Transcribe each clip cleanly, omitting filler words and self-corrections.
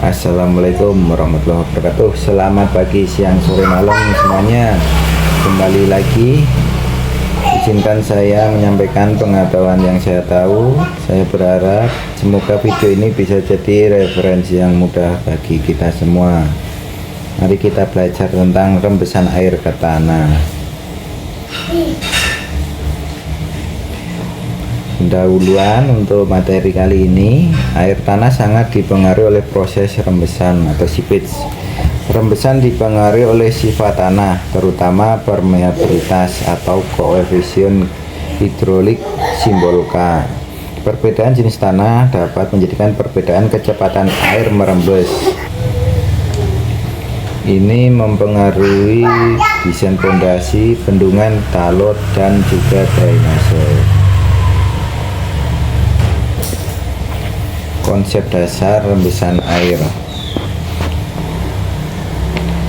Assalamualaikum warahmatullahi wabarakatuh. Selamat pagi, siang, sore, malam semuanya. Kembali lagi, izinkan saya menyampaikan pengetahuan yang saya tahu. Saya berharap semoga video ini bisa jadi referensi yang mudah bagi kita semua. Mari kita belajar tentang rembesan air ke tanah. Pendahuluan untuk materi kali ini, air tanah sangat dipengaruhi oleh proses rembesan atau seepage. Rembesan dipengaruhi oleh sifat tanah, terutama permeabilitas atau koefisien hidrolik simbol K. Perbedaan jenis tanah dapat menjadikan perbedaan kecepatan air merembes. Ini mempengaruhi desain fondasi, bendungan, talud, dan juga drainase. Konsep dasar rembesan air.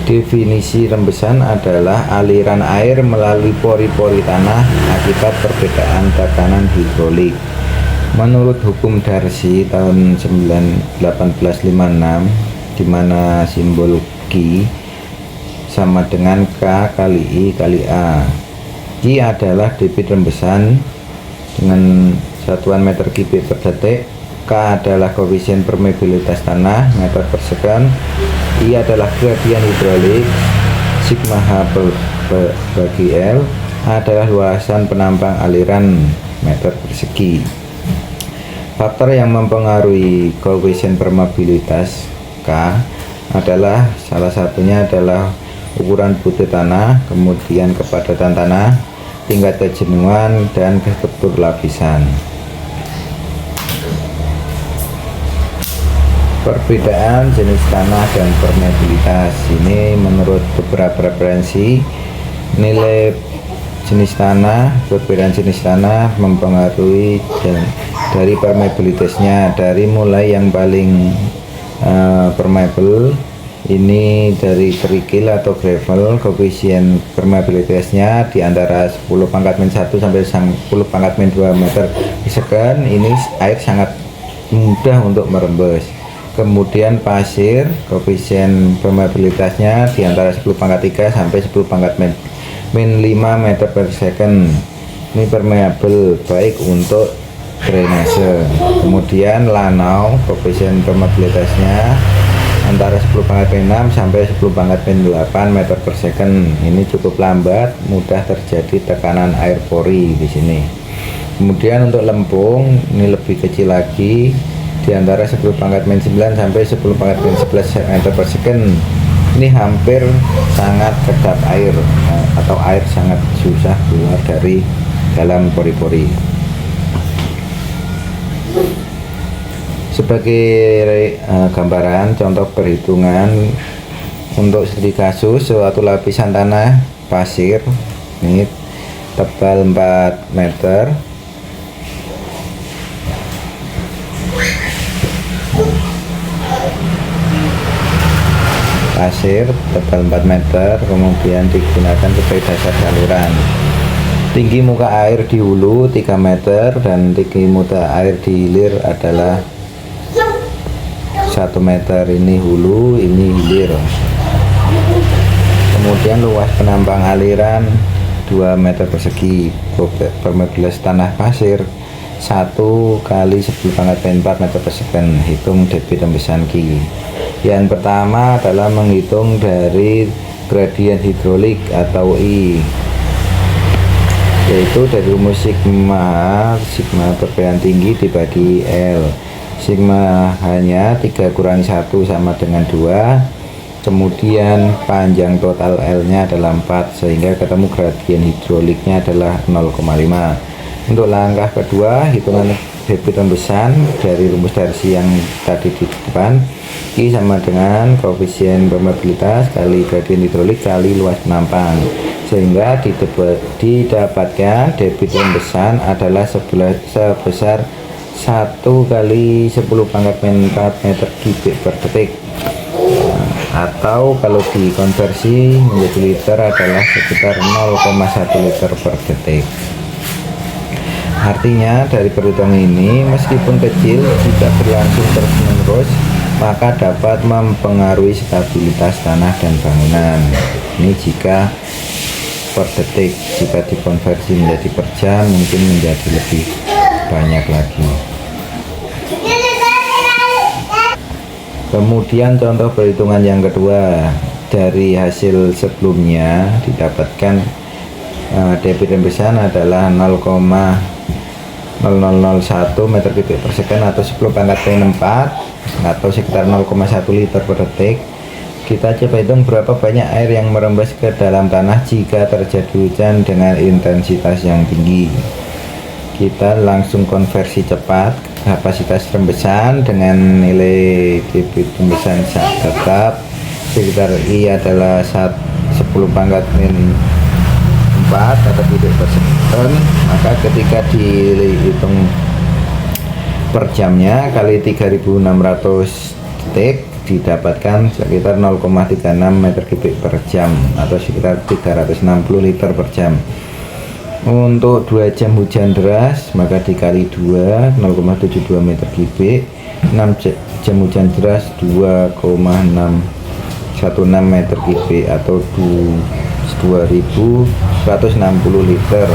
Definisi rembesan adalah aliran air melalui pori-pori tanah akibat perbedaan tekanan hidrolik. Menurut hukum Darcy tahun 1856, di mana simbol Q sama dengan K kali I kali A. Q adalah debit rembesan dengan satuan meter kubik per detik. K adalah koefisien permeabilitas tanah meter per second. I adalah gradian hidrolik. Sigma H bagi L adalah luasan penampang aliran meter persegi. Faktor yang mempengaruhi koefisien permeabilitas K adalah salah satunya adalah ukuran butir tanah, kemudian kepadatan tanah, tingkat kejenuhan, dan struktur lapisan. Perbedaan jenis tanah dan permeabilitas ini menurut beberapa referensi, nilai jenis tanah, perbedaan jenis tanah mempengaruhi dari permeabilitasnya, dari mulai yang paling permeable ini dari kerikil atau gravel, koefisien permeabilitasnya di antara 10 pangkat min 1 sampai 10 pangkat min 2 meter per second. Ini air sangat mudah untuk merembes. Kemudian pasir, koefisien permeabilitasnya di antara 10 pangkat 3 sampai 10 pangkat min 5 meter per second. Ini permeable, baik untuk drainase. Kemudian lanau, koefisien permeabilitasnya antara 10 pangkat min 6 sampai 10 pangkat min 8 meter per second. Ini cukup lambat, mudah terjadi tekanan air pori di sini. Kemudian untuk lempung, ini lebih kecil lagi, di antara 10 pangkat min 9 sampai 10 pangkat min 11 meter per second. Ini hampir sangat kedap air, atau air sangat susah keluar dari dalam pori-pori. Sebagai gambaran contoh perhitungan untuk studi kasus suatu lapisan tanah pasir ini tebal 4 meter, pasir tebal 4 meter, kemudian digunakan sebagai dasar saluran. Tinggi muka air di hulu 3 meter dan tinggi muka air di hilir adalah 1 meter. Ini hulu, ini hilir. Kemudian luas penampang aliran 2 meter persegi. Permeabilitas tanah pasir 1 kali 10 pangkat min 4 meter per second. Hitung debit rembesan Q. Yang pertama adalah menghitung dari gradien hidrolik atau I, yaitu dari rumus sigma perbedaan tinggi dibagi L. Sigma hanya 3 kurangi 1 sama dengan 2. Kemudian panjang total L nya adalah 4, sehingga ketemu gradien hidroliknya adalah 0,5. Untuk langkah kedua, hitungan debit rembesan dari rumus Darcy yang tadi di depan. Q sama dengan koefisien permeabilitas kali gradien hidrolik kali luas penampang, sehingga didapatkan debit rembesan adalah sebesar 1 kali 10 pangkat min 4 meter kubik per detik, atau kalau dikonversi menjadi liter adalah sekitar 0,1 liter per detik. Artinya dari perhitungan ini meskipun kecil jika berlangsung terus-menerus maka dapat mempengaruhi stabilitas tanah dan bangunan. Ini jika per detik, jika dikonversi menjadi per jam mungkin menjadi lebih banyak lagi. Kemudian contoh perhitungan yang kedua, dari hasil sebelumnya didapatkan debit rembesan adalah 0,0001 meter kubik per second atau 10 pangkat N4 atau sekitar 0,1 liter per detik. Kita coba hitung berapa banyak air yang merembes ke dalam tanah jika terjadi hujan dengan intensitas yang tinggi. Kita langsung konversi cepat kapasitas rembesan dengan nilai debit rembesan tetap sekitar I adalah 10 pangkat min 4 atau kubik per second. Maka ketika dihitung per jamnya kali 3600 detik didapatkan sekitar 0,36 meter kubik per jam atau sekitar 360 liter per jam. Untuk 2 jam hujan deras maka dikali 2 0,72 meter kubik, 6 jam hujan deras 2,616 meter kubik atau 2160 liter.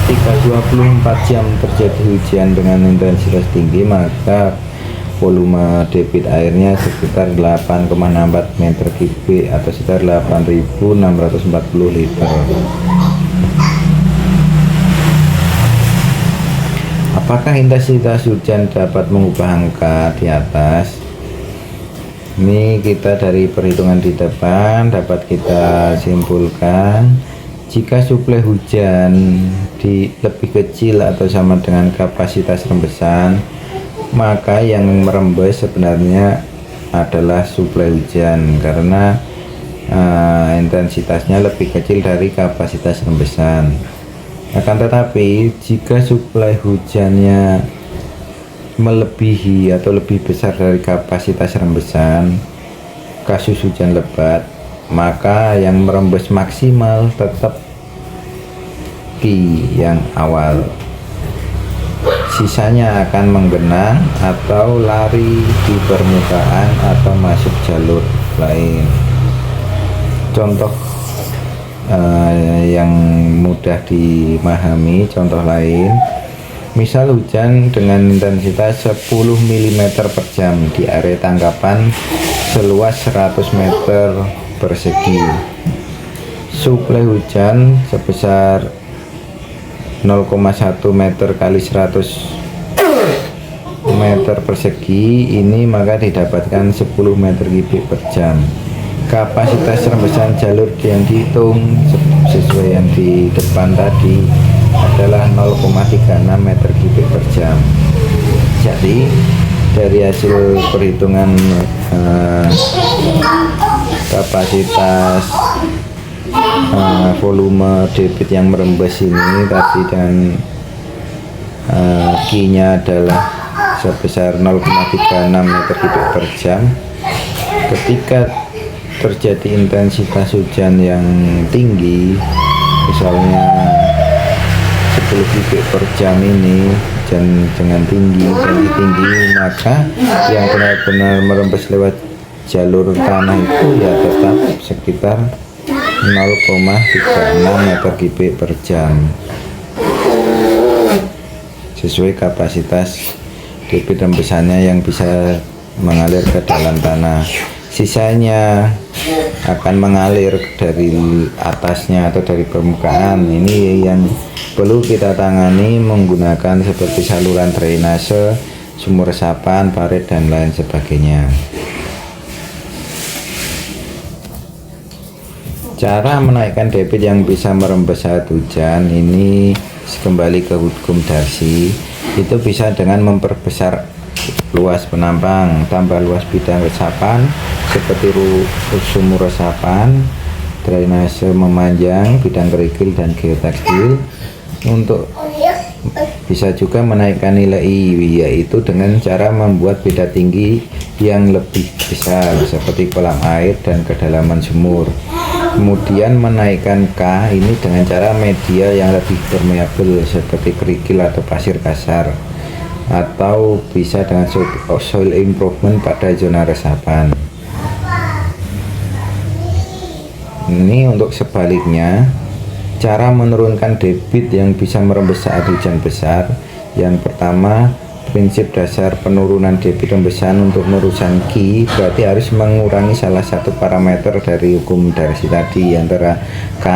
Jika 24 jam terjadi hujan dengan intensitas tinggi maka volume debit airnya sekitar 8,64 meter kubik atau sekitar 8640 liter. Apakah intensitas hujan dapat mengubah angka di atas? Ini kita dari perhitungan di depan dapat kita simpulkan jika suplai hujan lebih kecil atau sama dengan kapasitas rembesan, maka yang merembes sebenarnya adalah suplai hujan karena intensitasnya lebih kecil dari kapasitas rembesan. Akan tetapi jika suplai hujannya melebihi atau lebih besar dari kapasitas rembesan, kasus hujan lebat, maka yang merembes maksimal tetap Q yang awal. Sisanya akan menggenang atau lari di permukaan atau masuk jalur lain. Contoh yang mudah dimahami, contoh lain, misal hujan dengan intensitas 10 mm per jam di area tangkapan seluas 100 meter persegi. Suplai hujan sebesar 0,1 meter kali 100 meter persegi ini maka didapatkan 10 meter kubik per jam. Kapasitas rembesan jalur yang dihitung sesuai yang di depan tadi adalah 0,36 meter kubik per jam. Jadi dari hasil perhitungan kapasitas volume debit yang merembes ini tadi dan Q-nya adalah sebesar 0,36 meter kubik per jam. Ketika terjadi intensitas hujan yang tinggi, misalnya 10 kubik per jam ini hujan dengan tinggi, maka yang benar-benar merembes lewat jalur tanah itu ya tetap sekitar 0,36 meter kubik per jam sesuai kapasitas debit rembesannya yang bisa mengalir ke dalam tanah. Sisanya akan mengalir dari atasnya atau dari permukaan. Ini yang perlu kita tangani menggunakan seperti saluran drainase, sumur resapan, parit dan lain sebagainya. Cara menaikkan debit yang bisa merembes saat hujan ini kembali ke hukum Darcy, itu bisa dengan memperbesar luas penampang, tambah luas bidang resapan seperti sumur resapan, drainase memanjang, bidang kerikil dan geotekstil. Untuk bisa juga menaikkan nilai I, yaitu dengan cara membuat beda tinggi yang lebih besar seperti kolam air dan kedalaman sumur. Kemudian menaikkan K ini dengan cara media yang lebih permeabel seperti kerikil atau pasir kasar. atau bisa dengan soil improvement pada zona resapan. Ini untuk sebaliknya, cara menurunkan debit yang bisa merembes saat hujan besar. Yang pertama, prinsip dasar penurunan debit rembesan untuk merusan Ki berarti harus mengurangi salah satu parameter dari hukum Darcy tadi, antara K,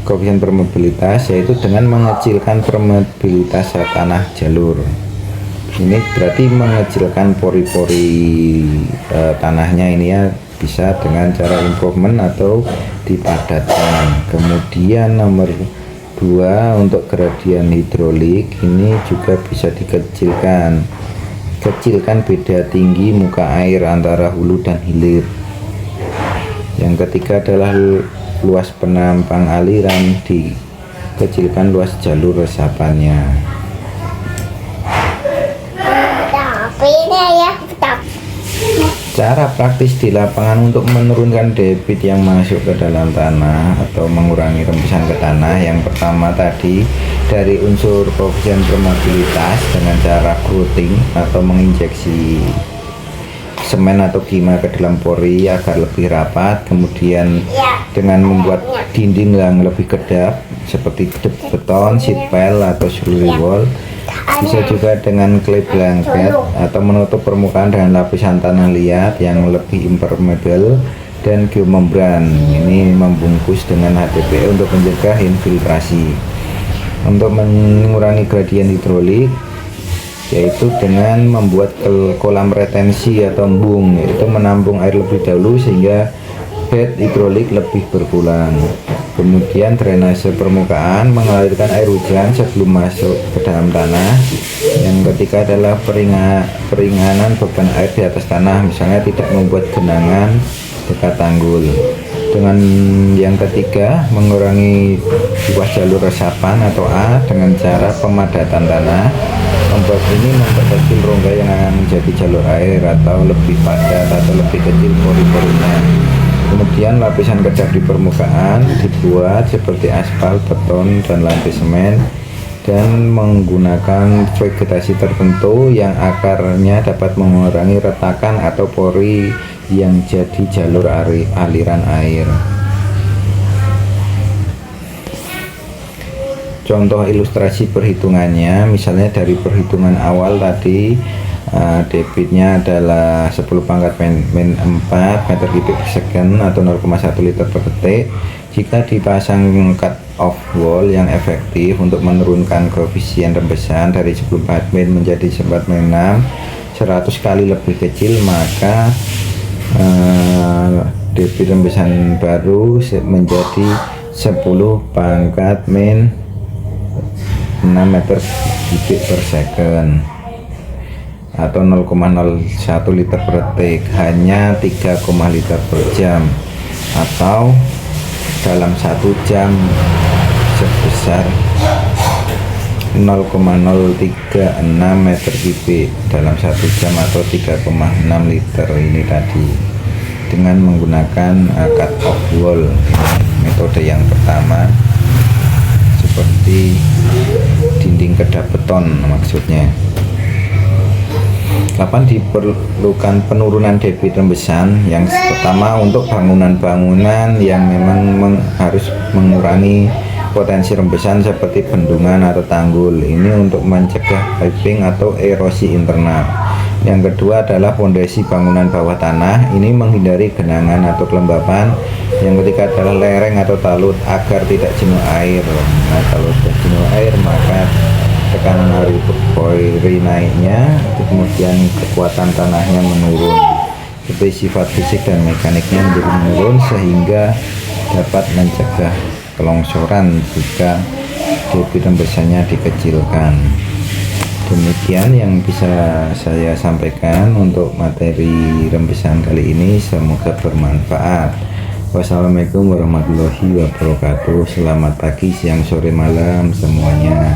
koefisien permeabilitas, yaitu dengan mengecilkan permeabilitas tanah jalur. Ini berarti mengecilkan pori-pori tanahnya ini ya, bisa dengan cara improvement atau dipadatkan. Kemudian nomor 2, untuk gradien hidrolik ini juga bisa dikecilkan. Kecilkan beda tinggi muka air antara hulu dan hilir. Yang ketiga adalah luas penampang aliran, dikecilkan luas jalur resapannya. Cara praktis di lapangan untuk menurunkan debit yang masuk ke dalam tanah atau mengurangi rembesan ke tanah, yang pertama tadi dari unsur koefisien permeabilitas dengan cara growting atau menginjeksi semen atau gima ke dalam pori agar lebih rapat. Kemudian dengan membuat dinding yang lebih kedap seperti beton, sheet pile atau slurry wall. Bisa juga dengan clay blanket atau menutup permukaan dengan lapisan tanah liat yang lebih impermeable dan geomembran. Ini membungkus dengan HDPE untuk mencegah infiltrasi. Untuk mengurangi gradien hidrolik, yaitu dengan membuat kolam retensi atau embung, yaitu menampung air lebih dahulu sehingga bed hidrolik lebih berkurang. Kemudian drainase permukaan, mengalirkan air hujan sebelum masuk ke dalam tanah. Yang ketiga adalah peringanan beban air di atas tanah, misalnya tidak membuat genangan dekat tanggul. Dengan yang ketiga, mengurangi luas jalur resapan atau A dengan cara pemadatan tanah. Membuat ini memperkecil rongga yang akan menjadi jalur air atau lebih padat atau lebih kecil pori-porinya. Kemudian lapisan kedap di permukaan dibuat seperti aspal, beton, dan lantai semen, dan menggunakan vegetasi tertentu yang akarnya dapat mengurangi retakan atau pori yang jadi jalur aliran air. Contoh ilustrasi perhitungannya, misalnya dari perhitungan awal tadi, debitnya adalah 10 pangkat min 4 meter kubik per second atau 0,1 liter per detik. Jika dipasang cut off wall yang efektif untuk menurunkan koefisien rembesan dari 10 pangkat min menjadi 4 min 6 100 kali lebih kecil, maka debit rembesan baru menjadi 10 pangkat min 6 meter kubik per second atau 0,01 liter per detik, hanya 3, liter per jam, atau dalam 1 jam sebesar 0,036 meter kubik dalam 1 jam atau 3,6 liter ini tadi, dengan menggunakan cut off wall. Metode yang pertama seperti dinding kedap beton maksudnya. Kapan diperlukan penurunan debit rembesan? Yang pertama untuk bangunan-bangunan yang memang harus mengurangi potensi rembesan seperti bendungan atau tanggul, ini untuk mencegah piping atau erosi internal. Yang kedua adalah fondasi bangunan bawah tanah, ini menghindari genangan atau kelembapan. Yang ketiga adalah lereng atau talut agar tidak jenuh air. Nah, kalau sudah jenuh air maka tekanan pori naiknya, kemudian kekuatan tanahnya menurun, seperti sifat fisik dan mekaniknya menjadi menurun, sehingga dapat mencegah kelongsoran jika debit rembesannya dikecilkan. Demikian yang bisa saya sampaikan untuk materi rembesan kali ini, semoga bermanfaat. Wassalamualaikum warahmatullahi wabarakatuh. Selamat pagi, siang, sore, malam semuanya.